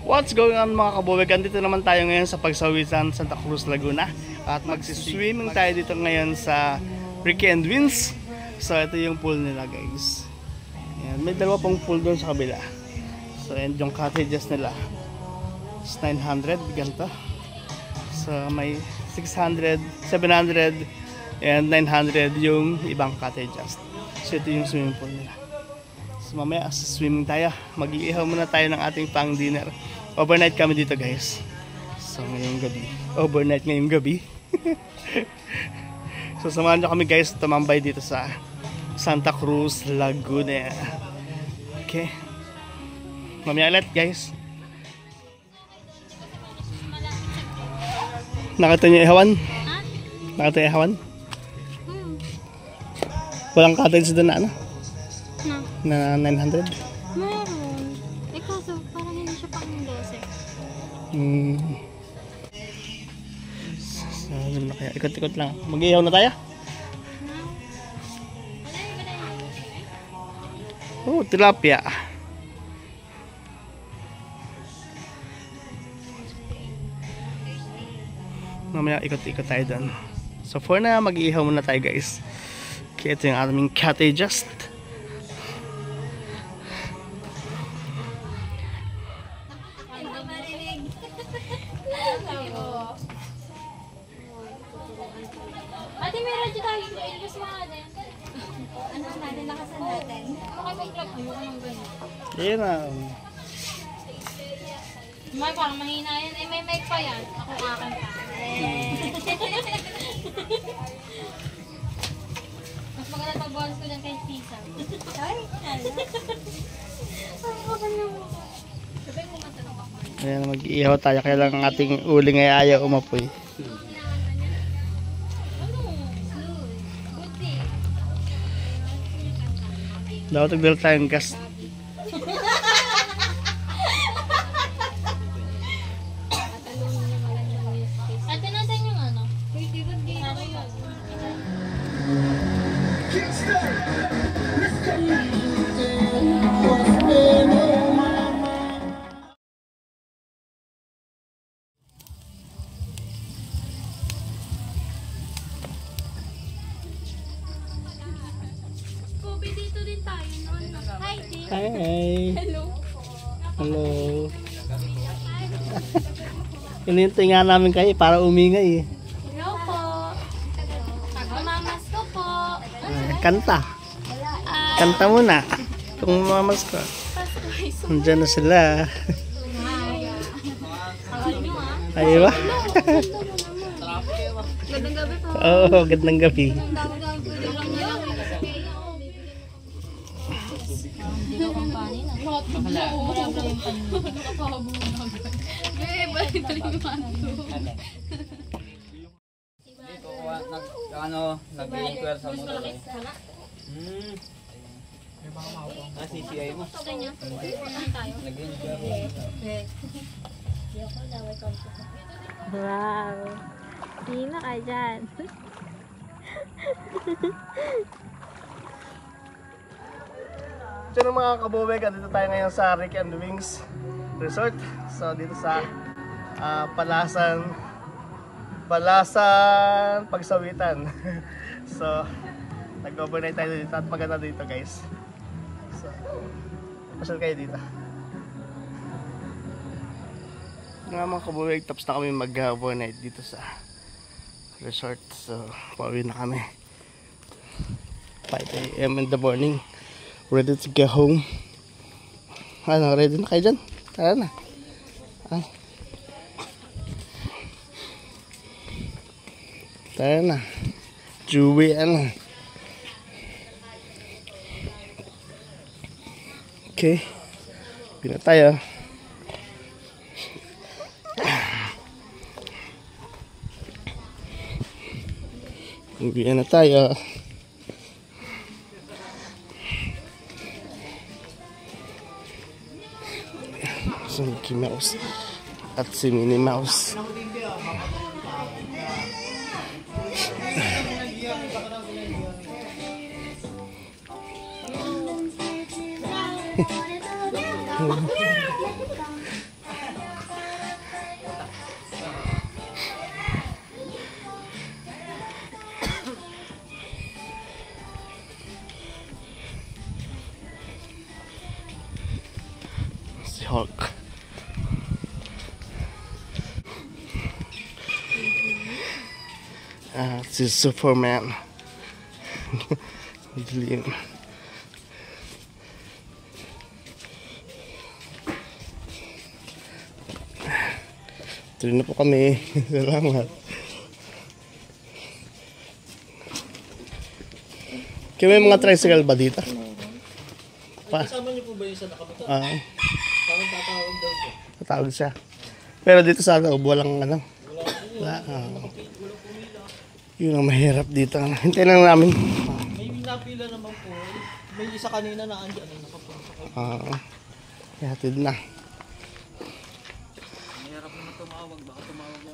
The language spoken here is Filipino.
What's going on mga kabuwig? Andito naman tayo ngayon sa Pagsawitan, Santa Cruz, Laguna. At magsiswimming tayo dito ngayon sa Ricky and Wins. So ito yung pool nila guys. Ayan, may dalawa pong pool doon sa kabila. So and yung cottages nila is 900 ganito. So may 600, 700 and 900 yung ibang cottages. So ito yung swimming pool nila. So mamaya sa swimming tayo. Mag-iihaw muna tayo ng ating pang dinner. Overnight kami dito guys. So ngayong gabi. Overnight ngayong gabi. So samahan nyo kami guys tumambay dito sa Santa Cruz, Laguna. Okay. Mamaya ulit guys. Nakita nyo ihawan? Nakita nyo ihawan? Walang cottage doon na ano? Na 900? Meron. Eh kaso parang hindi siya pang 12. Sabi na kaya. Ikot-ikot lang. Mag-ihaw na tayo? Oh, tilapia. Mamaya ikot-ikot tayo doon. So for na mag-ihaw muna tayo guys. Okay, ito yung aming cottages. Ate, may radyo tayo. Ilabas mo nga din. Ano natin, nakasan natin. Baka may vlog mo ng ganyan. Ayan na. May parang mahina yan. Eh, may mic pa yan. Ako akin pa. Mas maganda pag-bonus ko dyan kay Tisa. Ay, Ayan, mag-ihaw tayo. Kaya lang ang ating uling ay ayaw umapoy. Dapat nagdala tayong gas. Ate, natin yung ano? Kobe, dito din tayo noon. Hi, Dave. Hi. Hello. Hello. Inintay nga namin kayo para umingay eh. Hello po. Mamamas ko po. Kanta. Kanta muna. Kung mamas ko. Nandiyan na sila. Ay ba? Gandang gabi po. Oo, gandang gabi. Nag-inquire sa mga CCI mo. Gusto niyo? Tayo. Wow! Sino ka dyan? So mga kabuwig, dito tayo ngayon sa Ricky and Wings Resort. So dito sa Palasan Pagsawitan. So nag-overnight tayo dito at maganda dito guys. So pasal kayo dito. Mga kabuwig, tapos na kami mag-overnight dito sa resort. So pauwi na kami 5 AM in the morning. Ready to go home. Ano, ready na kayo dyan? Tara na. Ay. Tara na. Juwi, ano. Okay. Pina tayo. Uwi na tayo. Si Mickey Mouse at si Minnie Mouse. She-Hulk. Si Superman. Dilim. Tuloy na po kami. Salamat. Kaya may mga tricycle ba dito? Kasama niyo po ba yung sa nakabuto? Parang tatawag daw siya. Tatawag siya. Pero dito sa loob, walang ano. Wala. Yun ang mahirap dito. Hintayin lang namin. May napila naman po. May isa kanina na andyan. Nakapunta. Hatid na. Mahirap naman tumawag. Baka tumawag na